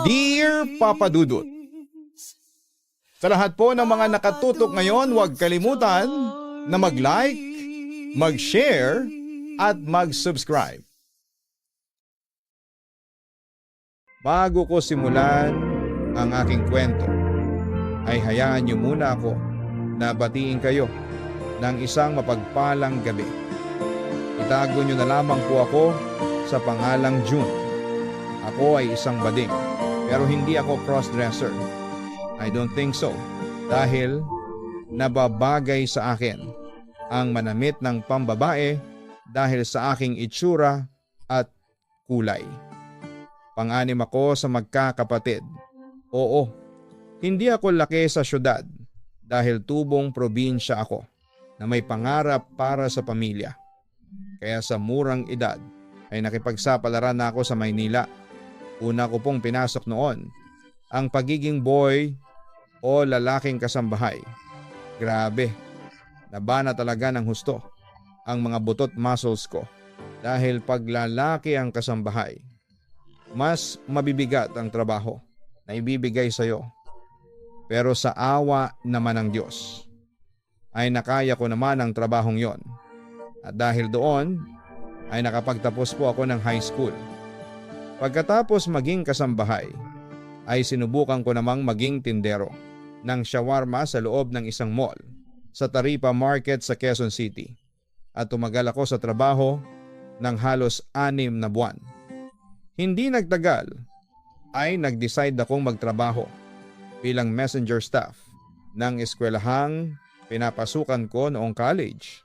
Dear Papa Dudut, sa lahat po ng mga nakatutok ngayon, huwag kalimutan na mag-like, mag-share, at mag-subscribe. Bago ko simulan ang aking kwento, ay hayaan niyo muna ako na batiin kayo ng isang mapagpalang gabi. Itago niyo na lamang po ako sa pangalang June. Ako ay isang bading, pero hindi ako crossdresser. I don't think so, dahil nababagay sa akin ang manamit ng pambabae dahil sa aking itsura at kulay. Pang-anim ako sa magkakapatid. Oo, hindi ako laki sa syudad dahil tubong probinsya ako na may pangarap para sa pamilya. Kaya sa murang edad ay nakipagsapalaran na ako sa Maynila. Una ko pong pinasok noon ang pagiging boy o lalaking kasambahay. Grabe, nabana talaga ng husto ang mga butot muscles ko dahil pag lalaki ang kasambahay, mas mabibigat ang trabaho na ibibigay sa iyo. Pero sa awa naman ng Diyos ay nakaya ko naman ang trabahong yon. At dahil doon ay nakapagtapos po ako ng high school. Pagkatapos maging kasambahay ay sinubukan ko namang maging tindero ng shawarma sa loob ng isang mall sa Taripa Market sa Quezon City. At tumagal ako sa trabaho ng halos 6 na buwan. Hindi nagtagal ay nag-decide akong magtrabaho bilang messenger staff ng eskwelahang pinapasukan ko noong college.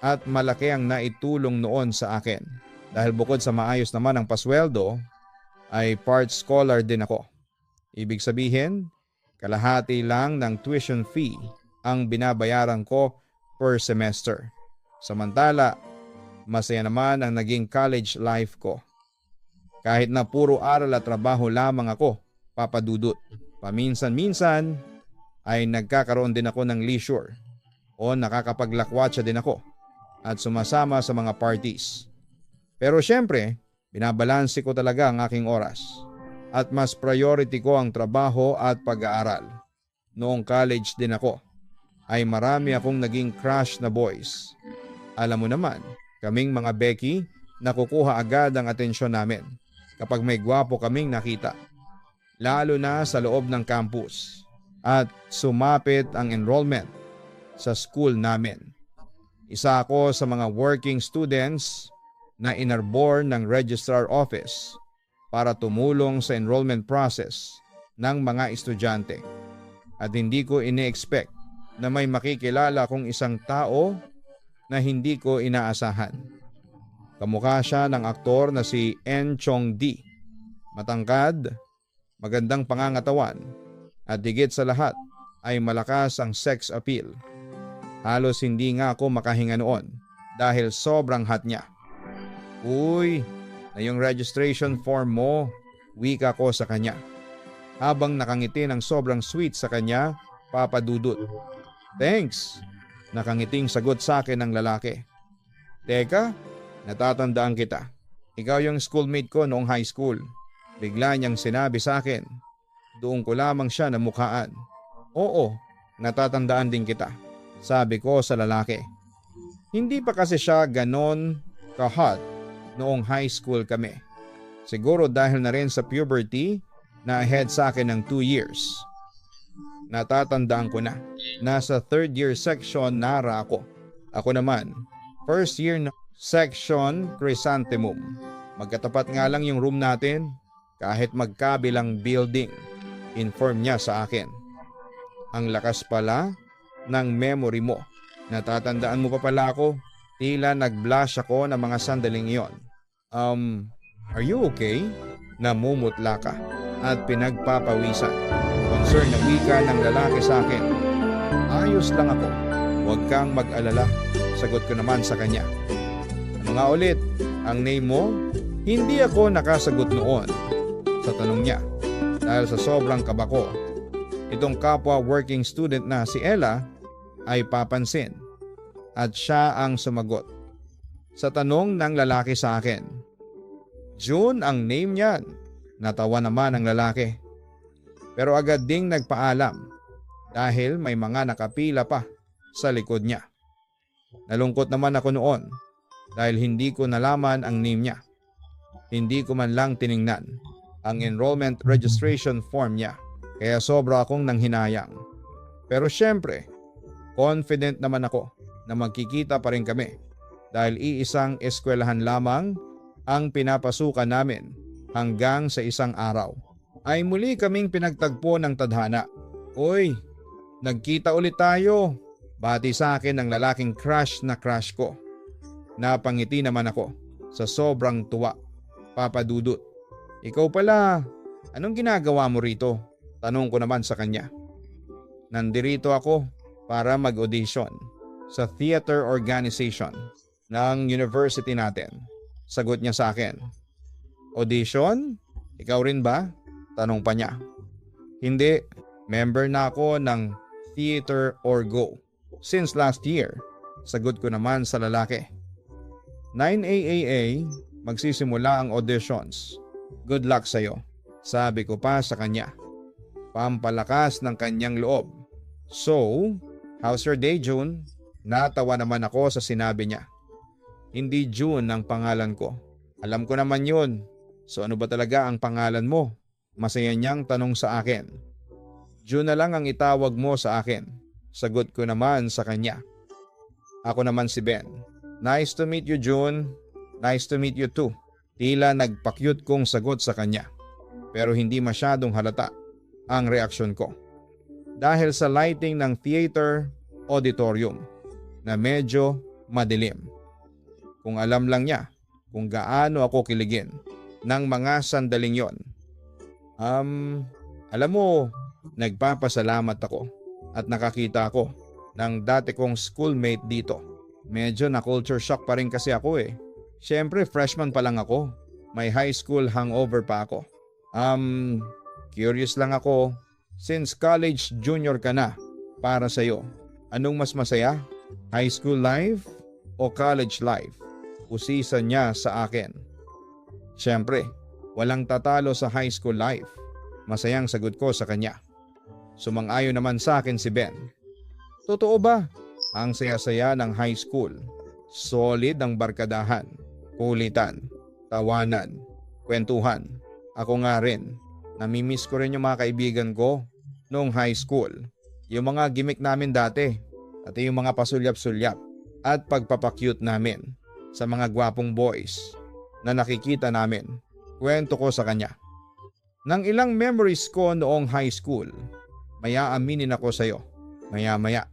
At malaki ang naitulong noon sa akin dahil bukod sa maayos naman ang pasweldo ay part scholar din ako. Ibig sabihin, kalahati lang ng tuition fee ang binabayaran ko per semester. Samantala, masaya naman ang naging college life ko. Kahit na puro aral at trabaho lamang ako, Papa Dudut, paminsan-minsan ay nagkakaroon din ako ng leisure o nakakapaglakwatsa din ako at sumasama sa mga parties. Pero syempre, binabalanse ko talaga ang aking oras at mas priority ko ang trabaho at pag-aaral. Noong college din ako, ay marami akong naging crush na boys. Alam mo naman, kaming mga Becky, nakukuha agad ang atensyon namin kapag may gwapo kaming nakita. Lalo na sa loob ng campus at sumapit ang enrollment sa school namin. Isa ako sa mga working students na inarbor ng registrar office para tumulong sa enrollment process ng mga estudyante. At hindi ko ini-expect na may makikilala kong isang tao na hindi ko inaasahan. Kamukha siya ng aktor na si En Chong Dee. Matangkad, magandang pangangatawan, at higit sa lahat ay malakas ang sex appeal. Halos hindi nga ako makahinga noon dahil sobrang hot niya. Uy, na yung registration form mo, wika ko sa kanya. Habang nakangiti ng sobrang sweet sa kanya, Papa Dudut. Thanks, nakangiting sagot sa akin ng lalaki. Teka, natatandaan kita. Ikaw yung schoolmate ko noong high school. Bigla niyang sinabi sa akin. Doon ko lamang siya namukhaan. Oo, natatandaan din kita, sabi ko sa lalaki. Hindi pa kasi siya ganon ka-hot noong high school kami. Siguro dahil na rin sa puberty na ahead sa akin ng 2 years. Natatandaan ko na. Nasa 3rd year section nara ako. Ako naman, 1st year na section chrysanthemum. Magkatapat nga lang yung room natin kahit magkabilang building. Inform niya sa akin. Ang lakas pala ng memory mo. Natatandaan mo pa pala ako. Tila nag-blush ako ng mga sandaling iyon. Are you okay? Namumutla ka at pinagpapawisan. Concern na wika ng lalaki sa akin. Ayos lang ako. Huwag kang mag-alala. Sagot ko naman sa kanya. Ano nga ulit? Ang name mo? Hindi ako nakasagot noon sa tanong niya dahil sa sobrang kaba ko. Itong kapwa working student na si Ella ay papansin at siya ang sumagot sa tanong ng lalaki sa akin. June ang name niyan. Natawa naman ang lalaki. Pero agad ding nagpaalam dahil may mga nakapila pa sa likod niya. Nalungkot naman ako noon dahil hindi ko nalaman ang name niya. Hindi ko man lang tiningnan ang enrollment registration form niya, kaya sobra akong nanghinayang. Pero syempre, confident naman ako na magkikita pa rin kami dahil iisang eskwelahan lamang ang pinapasukan namin hanggang sa isang araw ay muli kaming pinagtagpo ng tadhana. Uy, nagkita ulit tayo. Bati sa akin ng lalaking crush na crush ko. Napangiti naman ako sa sobrang tuwa. Papa Dudut, ikaw pala, anong ginagawa mo rito? Tanong ko naman sa kanya. Nandirito ako para mag-audition sa theater organization ng university natin. Sagot niya sa akin. Audition? Ikaw rin ba? Tanong pa niya. Hindi, member na ako ng Theater or Go since last year. Sagot ko naman sa lalaki. 9 AAA, magsisimula ang auditions. Good luck sa'yo. Sabi ko pa sa kanya. Pampalakas ng kanyang loob. So, how's your day, June? Natawa naman ako sa sinabi niya. Hindi June ang pangalan ko. Alam ko naman yun. So ano ba talaga ang pangalan mo? Masaya niyang tanong sa akin. June na lang ang itawag mo sa akin. Sagot ko naman sa kanya. Ako naman si Ben. Nice to meet you, June. Nice to meet you too. Tila nagpakyut kong sagot sa kanya. Pero hindi masyadong halata ang reaksyon ko. Dahil sa lighting ng theater auditorium na medyo madilim. Kung alam lang niya kung gaano ako kiligin ng mga sandaling yon. Alam mo, nagpapasalamat ako at nakakita ako ng dati kong schoolmate dito. Medyo na culture shock pa rin kasi ako eh. Siyempre freshman pa lang ako. May high school hangover pa ako. Curious lang ako, since college junior ka na, para sa'yo, anong mas masaya? High school life o college life? Usisa niya sa akin. Siyempre, walang tatalo sa high school life. Masayang sagot ko sa kanya. Sumang-ayon naman sa akin si Ben. Totoo ba? Ang saya-saya ng high school. Solid ang barkadahan, kulitan, tawanan, kwentuhan. Ako nga rin. Namimiss ko rin yung mga kaibigan ko noong high school. Yung mga gimmick namin dati. At yung mga pasulyap-sulyap at pagpapakyut namin sa mga gwapong boys na nakikita namin. Kwento ko sa kanya. Nang ilang memories ko noong high school, maya aminin ako sa'yo. Maya-maya.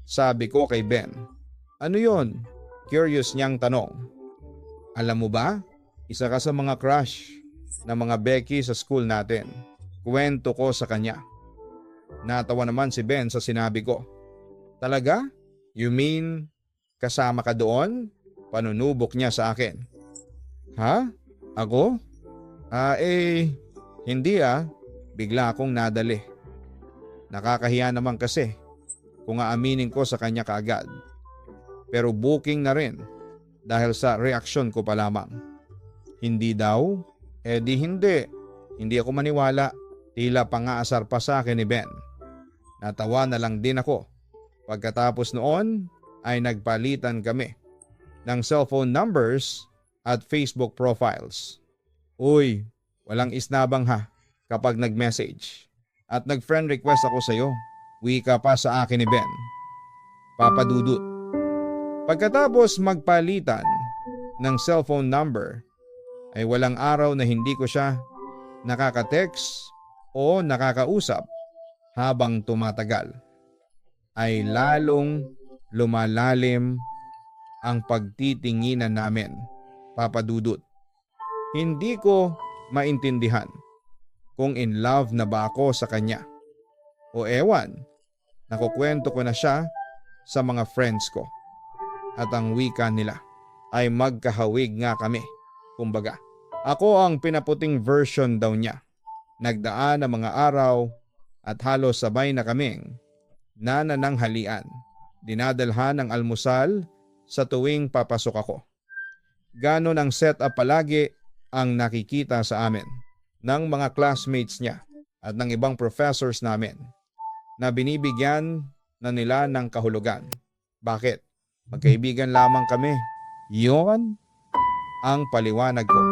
Sabi ko kay Ben. Ano yon? Curious niyang tanong. Alam mo ba? Isa ka sa mga crush na mga Becky sa school natin. Kwento ko sa kanya. Natawa naman si Ben sa sinabi ko. Talaga? You mean kasama ka doon? Panunubok niya sa akin. Ha? Ako? Hindi Bigla akong nadali. Nakakahiya naman kasi kung aaminin ko sa kanya kaagad. Pero booking na rin dahil sa reaksyon ko pa lamang. Hindi daw? Di hindi. Hindi ako maniwala. Tila pangaasar pa sa akin ni Ben. Natawa na lang din ako. Pagkatapos noon ay nagpalitan kami ng cellphone numbers at Facebook profiles. Uy, walang isnabang ha kapag nag-message. At nag-friend request ako sa iyo. Wika pa sa akin ni Ben. Papa Dudut. Pagkatapos magpalitan ng cellphone number ay walang araw na hindi ko siya nakaka-text o nakakausap habang tumatagal. Ay lalong lumalalim ang pagtitinginan namin, Papa Dudut. Hindi ko maintindihan kung in love na ba ako sa kanya. O ewan, nakukwento ko na siya sa mga friends ko. At ang wika nila ay magkahawig nga kami. Kumbaga, ako ang pinaputing version daw niya. Nagdaan ang mga araw at halos sabay na kaming nanananghalian. Dinadalhan ng almusal sa tuwing papasok ako. Ganon ang setup palagi ang nakikita sa amin. ng mga classmates niya at ng ibang professors namin na binibigyan na nila ng kahulugan. Bakit? Magkaibigan lamang kami. Yon ang paliwanag ko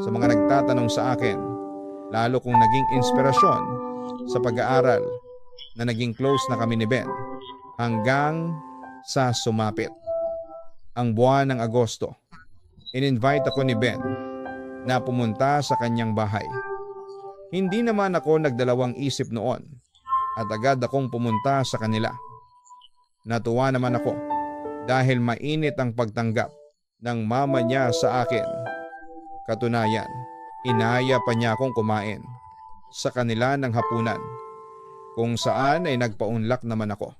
sa mga nagtatanong sa akin, lalo kong naging inspirasyon sa pag-aaral na naging close na kami ni Ben hanggang sa sumapit ang buwan ng Agosto. In-invite ako ni Ben na pumunta sa kanyang bahay. Hindi naman ako nagdalawang isip noon at agad akong pumunta sa kanila. Natuwa naman ako dahil mainit ang pagtanggap ng mama niya sa akin. Katunayan, inaya pa niya akong kumain sa kanila ng hapunan, kung saan ay nagpaunlak naman ako.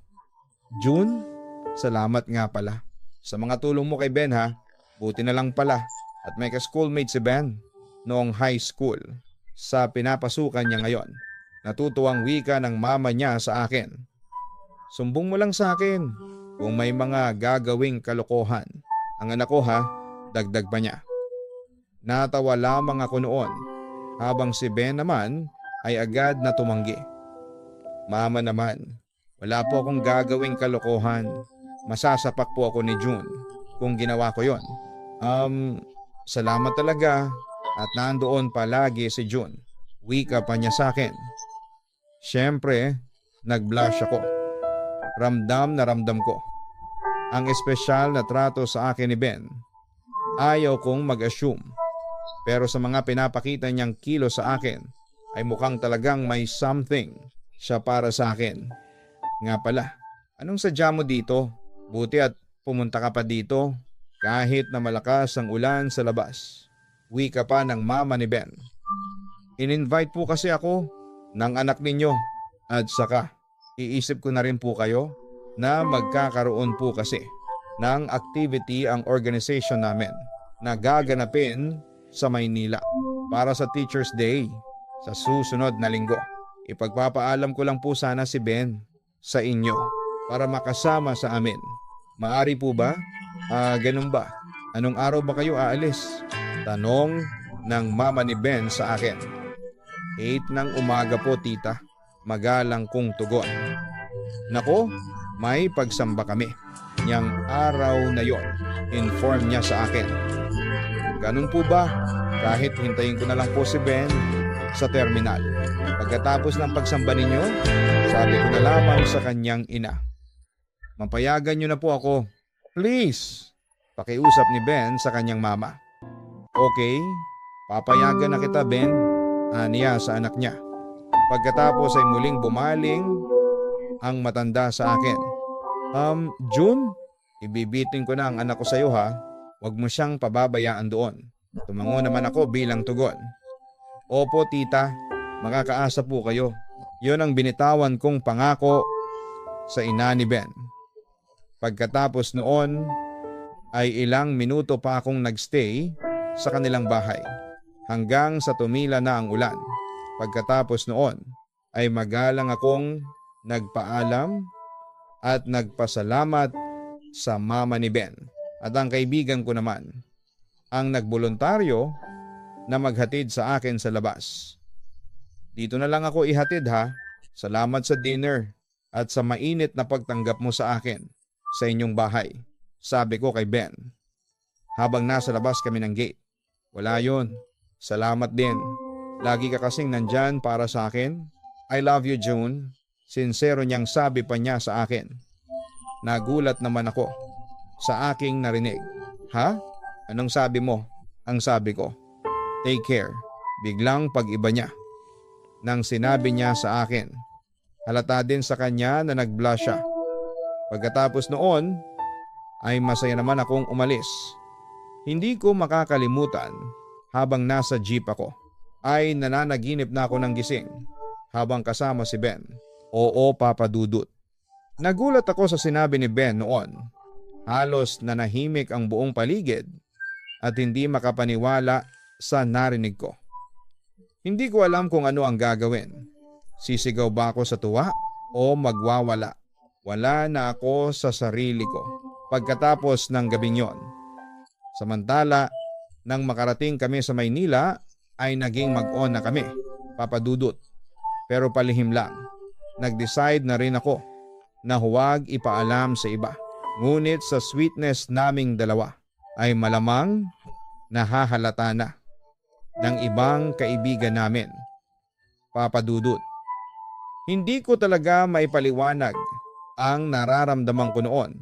June, salamat nga pala sa mga tulong mo kay Ben ha. Buti na lang pala at may ka-schoolmate si Ben noong high school sa pinapasukan niya ngayon. Natutuwang wika ng mama niya sa akin. Sumbong mo lang sa akin kung may mga gagawing kalokohan ang anak ko ha, dagdag pa niya. Natawa lamang ako noon habang si Ben naman ay agad na tumanggi. Mama naman, wala po akong gagawing kalokohan. Masasapak po ako ni June kung ginawa ko yon. Salamat talaga at nandoon palagi si June. Wika pa niya sa akin. Siyempre, nag-blush ako. Ramdam na ramdam ko ang espesyal na trato sa akin ni Ben. Ayaw kong mag-assume, pero sa mga pinapakita niyang kilo sa akin ay mukhang talagang may something siya para sa akin. Nga pala, anong sadya mo dito? Buti at pumunta ka pa dito kahit na malakas ang ulan sa labas. Wika pa ng mama ni Ben. In-invite po kasi ako ng anak ninyo at saka iisip ko na rin po kayo na magkakaroon po kasi ng activity ang organization namin na gaganapin sa Maynila para sa Teacher's Day sa susunod na linggo. Ipagpapaalam ko lang po sana si Ben sa inyo para makasama sa amin. Maari po ba? Ganun ba? Anong araw ba kayo aalis? Tanong ng mama ni Ben sa akin. 8 ng umaga po tita. Magalang kong tugon. Nako, may pagsamba kami. Niyang araw na yon, inform niya sa akin. Ganun po ba? Kahit hintayin ko na lang po si Ben sa terminal. Pagkatapos ng pagsamba ninyo, sabi ko na lamang sa kanyang ina. Mapayagan niyo na po ako. Please! Pakiusap ni Ben sa kanyang mama. Okay, papayagan na kita Ben, aniya sa anak niya. Pagkatapos ay muling bumaling ang matanda sa akin. June, ibibitin ko na ang anak ko sa iyo ha. Huwag mo siyang pababayaan doon. Tumango naman ako bilang tugon. Opo tita, makakaasa po kayo. Yun ang binitawan kong pangako sa ina ni Ben. Pagkatapos noon ay ilang minuto pa akong nagstay sa kanilang bahay hanggang sa tumila na ang ulan. Pagkatapos noon ay magalang akong nagpaalam at nagpasalamat sa mama ni Ben at ang kaibigan ko naman ang nagboluntaryo na maghatid sa akin sa labas. Dito na lang ako ihatid ha. Salamat sa dinner at sa mainit na pagtanggap mo sa akin sa inyong bahay, sabi ko kay Ben. Habang nasa labas kami ng gate. Wala yon. Salamat din. Lagi ka kasing nandyan para sa akin. I love you June. Sincero niyang sabi pa niya sa akin. Nagulat naman ako sa aking narinig. Ha? Anong sabi mo? Ang sabi ko. Take care. Biglang pag-iba niya nang sinabi niya sa akin. Halata din sa kanya na nag-blush siya. Pagkatapos noon ay masaya naman akong umalis. Hindi ko makakalimutan habang nasa jeep ako ay nananaginip na ako ng gising habang kasama si Ben. Oo Papa Dudut. Nagulat ako sa sinabi ni Ben noon. Halos nanahimik ang buong paligid at hindi makapaniwala sa narinig ko. Hindi ko alam kung ano ang gagawin. Sisigaw ba ako sa tuwa o magwawala? Wala na ako sa sarili ko pagkatapos ng gabing yon. Samantala, nang makarating kami sa Maynila ay naging mag-on na kami, Papa Dudut. Pero palihim lang. Nag-decide na rin ako na huwag ipaalam sa iba. Ngunit sa sweetness naming dalawa ay malamang nahahalata na ng ibang kaibigan namin, Papa Dudut. Hindi ko talaga maipaliwanag ang nararamdaman ko noon.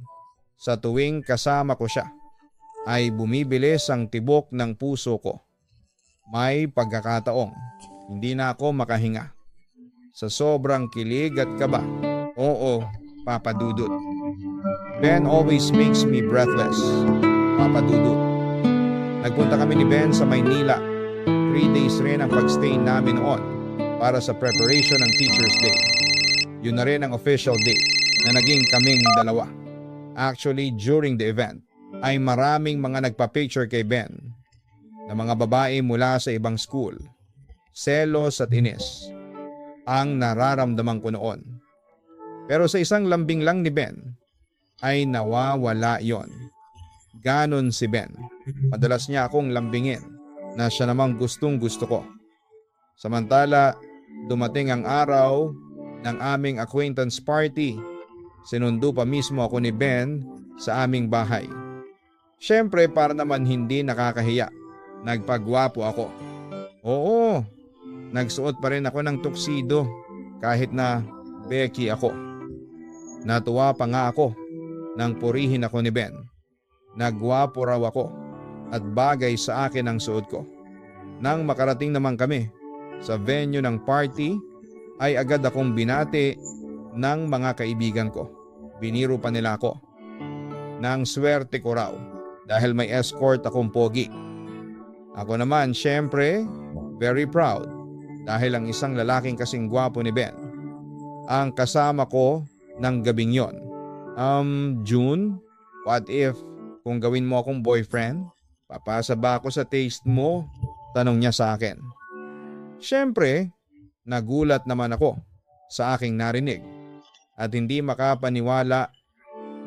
Sa tuwing kasama ko siya ay bumibilis ang tibok ng puso ko. May pagkakataong hindi na ako makahinga. Sa sobrang kilig at kaba, oo, Papa Dudut. Ben always makes me breathless, Papa Dudut. Nagpunta kami ni Ben sa Maynila. 3 days rin ang pagstay namin noon para sa preparation ng Teacher's Day. Yun na rin ang official date na naging kaming dalawa. Actually, during the event ay maraming mga nagpa-picture kay Ben na mga babae mula sa ibang school. Selos at inis ang nararamdaman ko noon. Pero sa isang lambing lang ni Ben ay nawawala yon. Ganon si Ben. Madalas niya akong lambingin na siya namang gustong gusto ko. Samantala, dumating ang araw ng aming acquaintance party. Sinundo pa mismo ako ni Ben sa aming bahay. Siyempre para naman hindi nakakahiya, nagpagwapo ako. Oo, nagsuot pa rin ako ng tuxedo kahit na Becky ako. Natuwa pa nga ako nang purihin ako ni Ben. Nagwapo raw ako at bagay sa akin ang suot ko. Nang makarating naman kami sa venue ng party ay agad akong binati ng mga kaibigan ko. Biniro pa nila ako. Nang swerte ko raw dahil may escort akong pogi. Ako naman syempre very proud dahil ang isang lalaking kasing gwapo ni Ben ang kasama ko ng gabing yon. June, what if kung gawin mo akong boyfriend? Papasa ba ako sa taste mo? Tanong niya sa akin. Syempre, nagulat naman ako sa aking narinig at hindi makapaniwala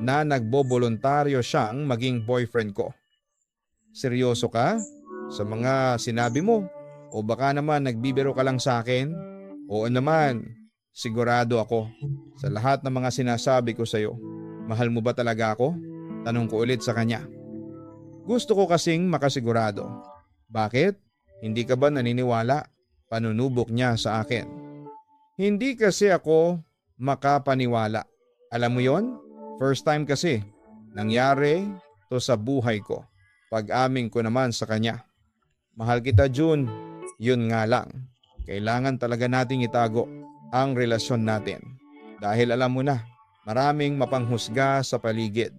na nagbobolontaryo siyang maging boyfriend ko. Seryoso ka sa mga sinabi mo? O baka naman nagbibiro ka lang sa akin? Oo naman, sigurado ako sa lahat ng mga sinasabi ko sa iyo. Mahal mo ba talaga ako? Tanong ko ulit sa kanya. Gusto ko kasing makasigurado. Bakit? Hindi ka ba naniniwala? Panunubok niya sa akin. Hindi kasi ako makapaniwala. Alam mo yon? First time kasi. Nangyari to sa buhay ko. Pag-amin ko naman sa kanya. Mahal kita, June. Yun nga lang. Kailangan talaga nating itago ang relasyon natin. Dahil alam mo na, maraming mapanghusga sa paligid.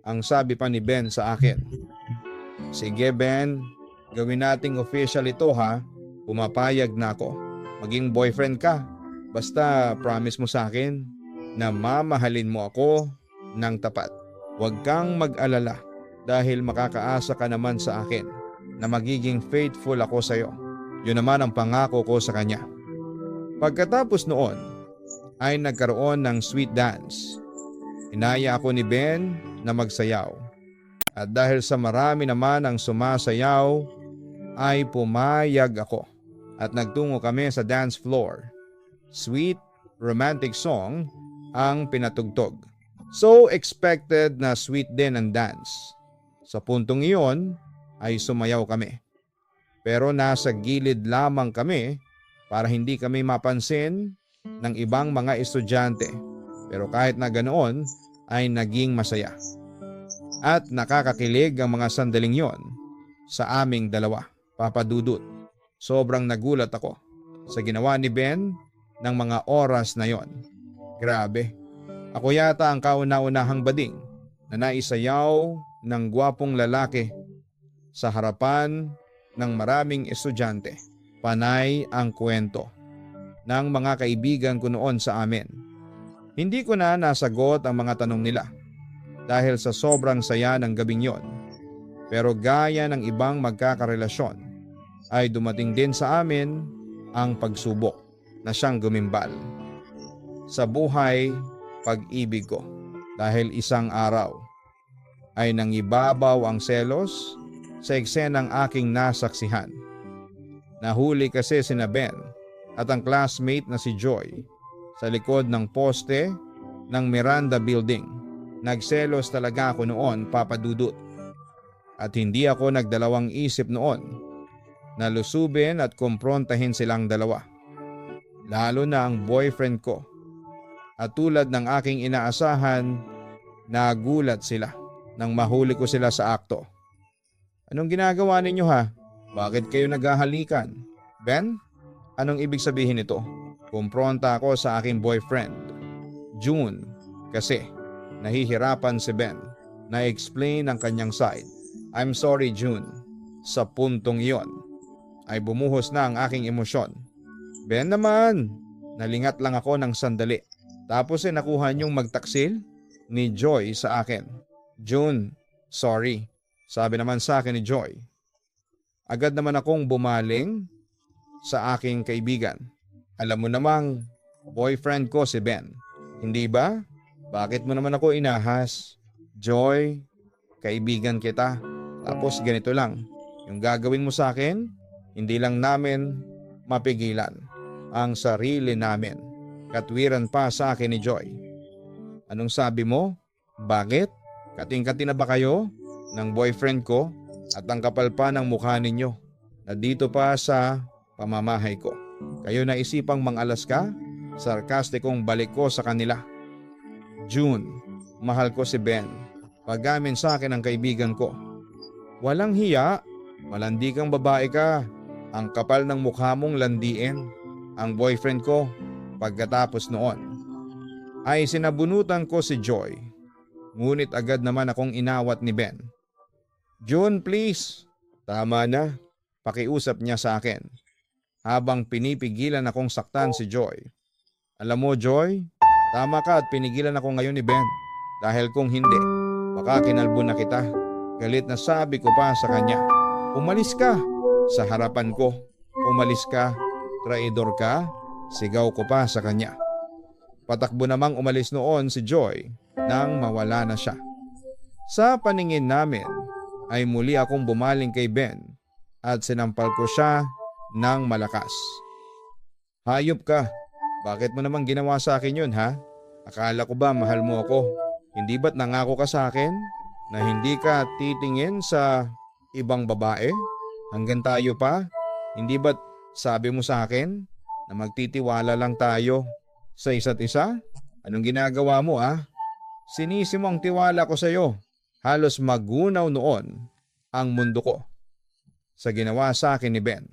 Ang sabi pa ni Ben sa akin. Sige Ben, gawin nating official ito ha. Pumapayag na ako. Maging boyfriend ka. Basta promise mo sa akin na mamahalin mo ako ng tapat. Huwag kang mag-alala dahil makakaasa ka naman sa akin na magiging faithful ako sa iyo. Yun naman ang pangako ko sa kanya. Pagkatapos noon ay nagkaroon ng sweet dance. Inaya ako ni Ben na magsayaw. At dahil sa marami naman ang sumasayaw ay pumayag ako at nagtungo kami sa dance floor. Sweet, romantic song ang pinatugtog. So expected na sweet din ang dance. Sa puntong iyon ay sumayaw kami. Pero nasa gilid lamang kami para hindi kami mapansin ng ibang mga estudyante. Pero kahit na ganoon ay naging masaya. At nakakakilig ang mga sandaling yon sa aming dalawa, Papa Dudut. Sobrang nagulat ako sa ginawa ni Ben ng mga oras na yon. Grabe, ako yata ang kauna-unahang bading na naisayaw ng gwapong lalaki sa harapan ng maraming estudyante. Panay ang kwento ng mga kaibigan ko noon sa amin. Hindi ko na nasagot ang mga tanong nila dahil sa sobrang saya ng gabing yon. Pero gaya ng ibang magkakarelasyon ay dumating din sa amin ang pagsubok na siyang gumimbal sa buhay pag-ibig ko dahil isang araw ay nangibabaw ang selos sa eksenang aking nasaksihan. Nahuli kasi sina Ben at ang classmate na si Joy sa likod ng poste ng Miranda Building. Nagselos talaga ako noon, Papa Dudut. At hindi ako nagdalawang isip noon na lusubin at kumprontahin silang dalawa. Lalo na ang boyfriend ko. At tulad ng aking inaasahan, nagulat sila nang mahuli ko sila sa akto. Anong ginagawa ninyo ha? Bakit kayo naghahalikan? Ben, anong ibig sabihin nito? Kumpronta ako sa aking boyfriend, June, kasi nahihirapan si Ben na explain ang kanyang side. I'm sorry June, sa puntong iyon ay bumuhos na ang aking emosyon. Ben naman, nalingat lang ako ng sandali. Tapos nakuha niyong magtaksil ni Joy sa akin. June, sorry, sabi naman sa akin ni Joy. Agad naman akong bumaling sa aking kaibigan. Alam mo namang boyfriend ko si Ben, hindi ba? Bakit mo naman ako inahas? Joy, kaibigan kita. Tapos ganito lang, yung gagawin mo sa akin, hindi lang namin mapigilan ang sarili namin. Katwiran pa sa akin ni Joy. Anong sabi mo? Bakit? Kating-kati na ba kayo ng boyfriend ko at ang kapal pa ng mukha ninyo na dito pa sa pamamahay ko? Kayo na isipang mangalas ka? Sarkastikong balik ko sa kanila. June, mahal ko si Ben. Pag-amin sa akin ang kaibigan ko. Walang hiya, malandi kang babae ka. Ang kapal ng mukha mong landiin. Ang boyfriend ko, pagkatapos noon, ay sinabunutan ko si Joy. Ngunit agad naman akong inawat ni Ben. June please, tama na, pakiusap niya sa akin. Habang pinipigilan akong saktan si Joy. Alam mo Joy, tama ka at pinigilan ako ngayon ni Ben. Dahil kung hindi, baka kinalbo na kita. Galit na sabi ko pa sa kanya, umalis ka sa harapan ko, umalis ka, traidor ka, sigaw ko pa sa kanya. Patakbo namang umalis noon si Joy nang mawala na siya. Sa paningin namin ay muli akong bumaling kay Ben at sinampal ko siya ng malakas. Hayop ka, bakit mo naman ginawa sa akin yun ha? Akala ko ba mahal mo ako? Hindi ba't nangako ka sa akin na hindi ka titingin sa ibang babae? Hanggang tayo pa? Hindi ba't sabi mo sa akin na magtitiwala lang tayo sa isa't isa? Anong ginagawa mo Sinisi mo ang tiwala ko sa iyo. Halos magunaw noon ang mundo ko sa ginawa sa akin ni Ben.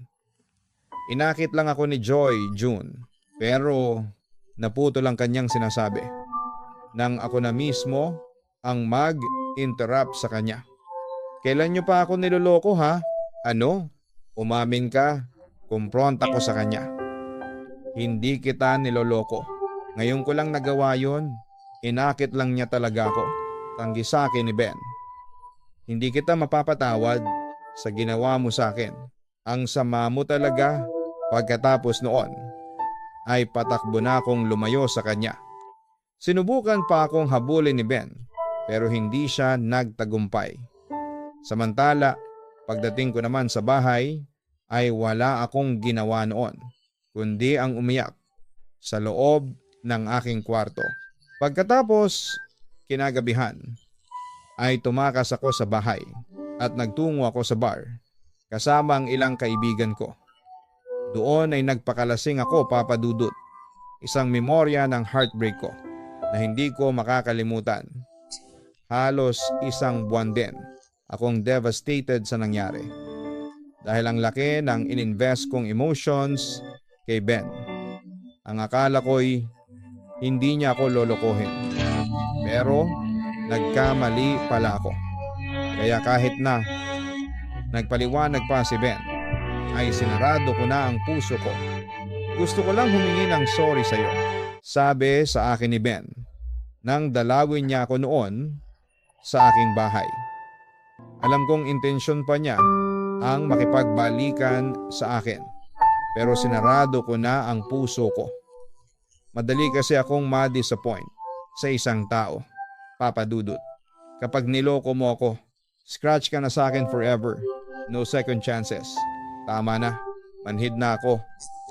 Inakit lang ako ni Joy, June, pero naputo lang kanyang sinasabi. Nang ako na mismo ang mag-interrupt sa kanya. Kailan niyo pa ako niloloko ha? Ano? Umamin ka, kumpronta ko sa kanya. Hindi kita niloloko. Ngayon ko lang nagawa yon. Inakit lang niya talaga ako. Tanggi sa akin ni Ben. Hindi kita mapapatawad sa ginawa mo sa akin. Ang sama mo talaga. Pagkatapos noon ay patakbo na akong lumayo sa kanya. Sinubukan pa akong habulin ni Ben pero hindi siya nagtagumpay. Samantala, pagdating ko naman sa bahay ay wala akong ginawa noon kundi ang umiyak sa loob ng aking kwarto. Pagkatapos, kinagabihan, ay tumakas ako sa bahay at nagtungo ako sa bar kasama ang ilang kaibigan ko. Doon ay nagpakalasing ako, Papa Dudut. Isang memorya ng heartbreak ko na hindi ko makakalimutan. Halos isang buwan din akong devastated sa nangyari. Dahil ang laki ng ininvest kong emotions kay Ben. Ang akala ko'y hindi niya ako lolokohin. Pero nagkamali pala ako. Kaya kahit na nagpaliwanag pa si Ben, ay sinarado ko na ang puso ko. Gusto ko lang humingi ng sorry sa iyo, sabi sa akin ni Ben, nang dalawin niya ako noon sa aking bahay. Alam kong intensyon pa niya ang makipagbalikan sa akin, pero sinarado ko na ang puso ko. Madali kasi akong ma-disappoint sa isang tao, Papa Dudut. Kapag niloko mo ako, scratch ka na sa akin forever. No second chances. Tama na. Manhid na ako.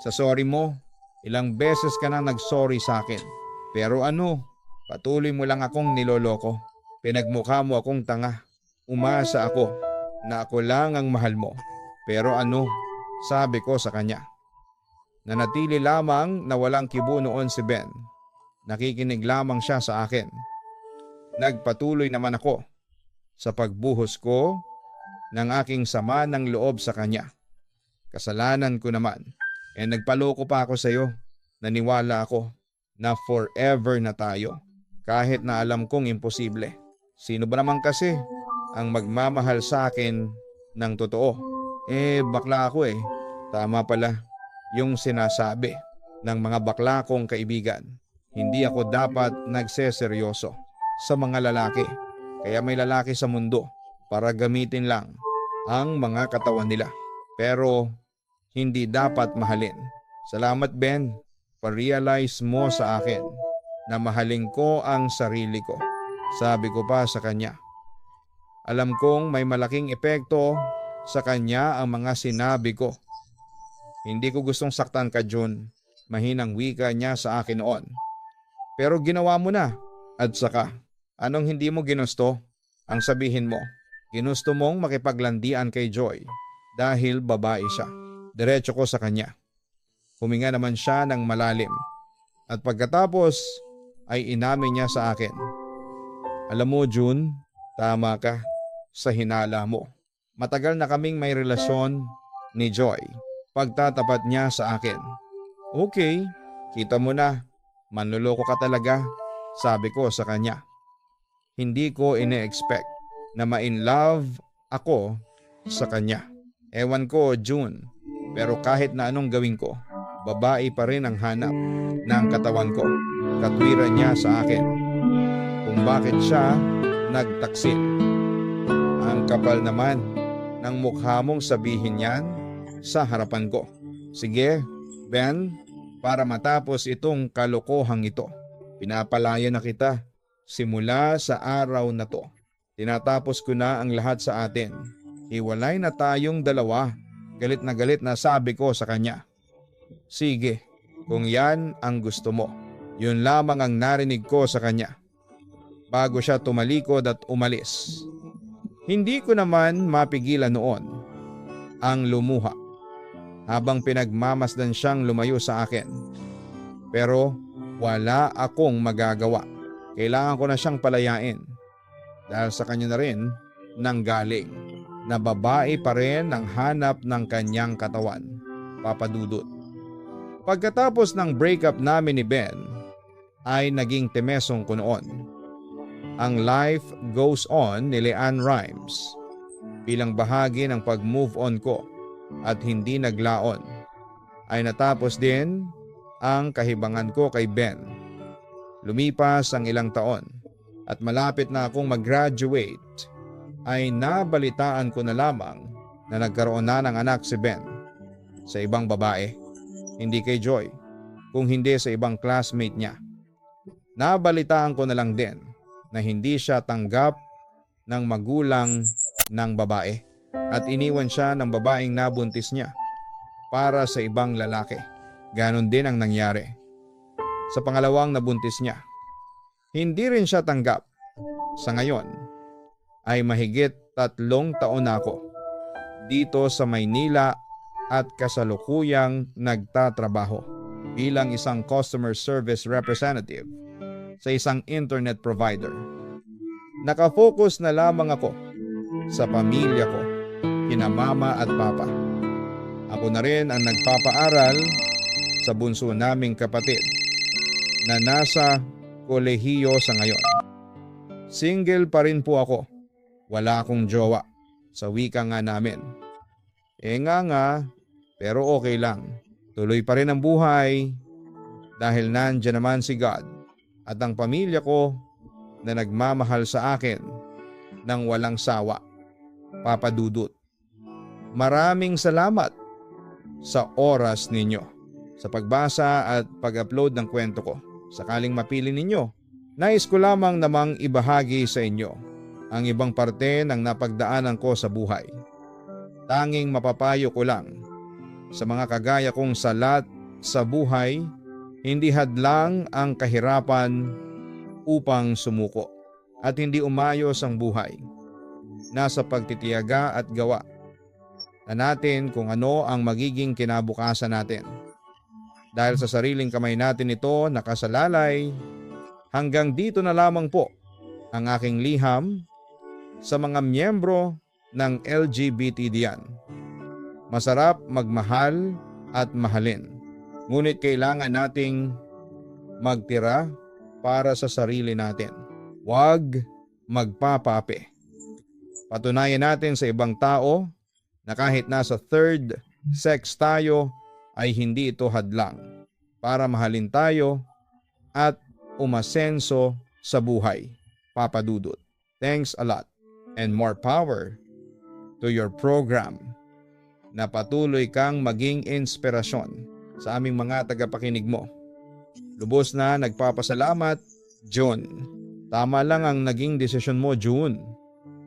Sa sorry mo, ilang beses ka na nag-sorry sa akin. Pero ano, patuloy mo lang akong niloloko. Pinagmukha mo akong tanga. Umasa ako na ako lang ang mahal mo. Pero ano, sabi ko sa kanya. Nanatili lamang na walang kibo noon si Ben. Nakikinig lamang siya sa akin. Nagpatuloy naman ako sa pagbuhos ko ng aking sama ng loob sa kanya. Kasalanan ko naman. Nagpaloko pa ako sa iyo. Naniwala ako na forever na tayo. Kahit na alam kong imposible. Sino ba naman kasi ang magmamahal sa akin ng totoo? Bakla ako eh. Tama pala yung sinasabi ng mga bakla kong kaibigan. Hindi ako dapat nagseseryoso sa mga lalaki. Kaya may lalaki sa mundo para gamitin lang ang mga katawan nila. Pero hindi dapat mahalin. Salamat Ben, pa-realize mo sa akin na mahalin ko ang sarili ko. Sabi ko pa sa kanya. Alam kong may malaking epekto sa kanya ang mga sinabi ko. Hindi ko gustong saktan ka, June. Mahinang wika niya sa akin noon. Pero ginawa mo na. At saka, anong hindi mo ginusto? Ang sabihin mo, ginusto mong makipaglandian kay Joy dahil babae siya. Diretso ko sa kanya. Huminga naman siya ng malalim. At pagkatapos ay inamin niya sa akin. Alam mo, June, tama ka sa hinala mo. Matagal na kaming may relasyon ni Joy. Pagtatapat niya sa akin. Okay, kita mo na. Manloloko ka talaga, sabi ko sa kanya. Hindi ko ine-expect na ma-in love ako sa kanya. Ewan ko, June, pero kahit na anong gawin ko, babae pa rin ang hanap ng katawan ko. Katwiran niya sa akin kung bakit siya nagtaksil. Ang kapal naman ng mukha mong sabihin yan sa harapan ko. Sige, Ben, para matapos itong kalokohang ito, pinapalaya na kita. Simula sa araw na to, tinatapos ko na ang lahat sa atin. Hiwalay na tayong dalawa. Galit na sabi ko sa kanya. Sige, kung yan ang gusto mo. Yun lamang ang narinig ko sa kanya. Bago siya tumalikod at umalis. Hindi ko naman mapigilan noon ang lumuha habang pinagmamasdan siyang lumayo sa akin. Pero wala akong magagawa. Kailangan ko na siyang palayain dahil sa kanya na rin nanggaling na babae pa rin ang hanap ng kanyang katawan. Papadudot. Pagkatapos ng breakup namin ni Ben ay naging temesong ko noon. Ang Life Goes On ni Leanne Rimes bilang bahagi ng pag-move on ko at hindi naglaon ay natapos din ang kahibangan ko kay Ben. Lumipas ang ilang taon at malapit na akong mag-graduate ay nabalitaan ko na lamang na nagkaroon na ng anak si Ben sa ibang babae. Hindi kay Joy, kung hindi sa ibang classmate niya. Nabalitaan ko na lang din na hindi siya tanggap ng magulang ng babae at iniwan siya ng babaeng nabuntis niya para sa ibang lalaki. Ganon din ang nangyari sa pangalawang nabuntis niya. Hindi rin siya tanggap. Sa ngayon ay mahigit 3 taon na ako dito sa Maynila at kasalukuyang nagtatrabaho bilang isang customer service representative sa isang internet provider. Nakafocus na lamang ako sa pamilya ko, kina mama at papa. Ako na rin ang nagpapaaral sa bunso naming kapatid na nasa kolehiyo sa ngayon. Single pa rin po ako. Wala akong jowa sa wika nga namin. Nga, pero okay lang. Tuloy pa rin ang buhay dahil nandyan naman si God at ang pamilya ko na nagmamahal sa akin ng walang sawa. Papadudot. Maraming salamat sa oras ninyo sa pagbasa at pag-upload ng kwento ko. Sakaling mapili ninyo, nais ko lamang namang ibahagi sa inyo ang ibang parte ng napagdaanan ko sa buhay. Tanging mapapayo ko lang, Sa mga kagaya kong salat sa buhay, hindi hadlang ang kahirapan upang sumuko at hindi umayos ang buhay. Nasa pagtitiyaga at gawa na natin kung ano ang magiging kinabukasan natin. Dahil sa sariling kamay natin ito nakasalalay, hanggang dito na lamang po ang aking liham sa mga miyembro ng LGBT diyan. Masarap magmahal at mahalin. Ngunit kailangan nating magtira para sa sarili natin. Huwag magpapapi. Patunayan natin sa ibang tao na kahit nasa third sex tayo ay hindi ito hadlang para mahalin tayo at umasenso sa buhay. Papa Dudut. Thanks a lot and more power to your program na patuloy kang maging inspirasyon sa aming mga tagapakinig mo. Lubos na nagpapasalamat, June. Tama lang ang naging desisyon mo, June.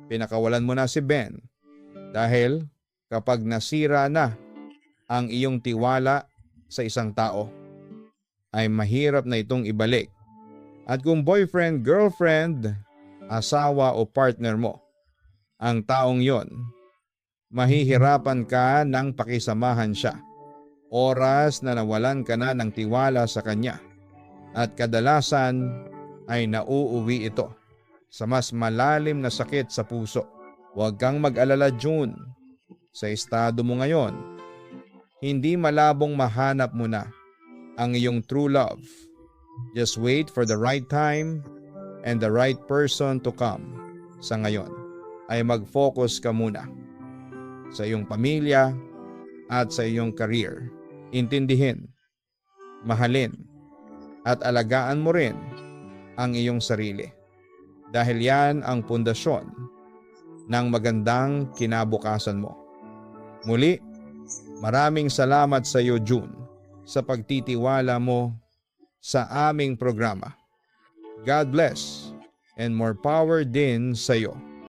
Pinakawalan mo na si Ben dahil kapag nasira na ang iyong tiwala sa isang tao, ay mahirap na itong ibalik. At kung boyfriend, girlfriend, asawa o partner mo, ang taong yon, mahihirapan ka ng pakisamahan siya. Oras na nawalan ka na ng tiwala sa kanya at kadalasan ay nauuwi ito sa mas malalim na sakit sa puso. Huwag kang mag-alala, June. Sa estado mo ngayon, hindi malabong mahanap mo na ang iyong true love. Just wait for the right time and the right person to come. Sa ngayon ay mag-focus ka muna sa iyong pamilya at sa iyong career. Intindihin, mahalin at alagaan mo rin ang iyong sarili. Dahil yan ang pundasyon ng magandang kinabukasan mo. Muli, maraming salamat sa iyo, June, sa pagtitiwala mo sa aming programa. God bless and more power din sa iyo.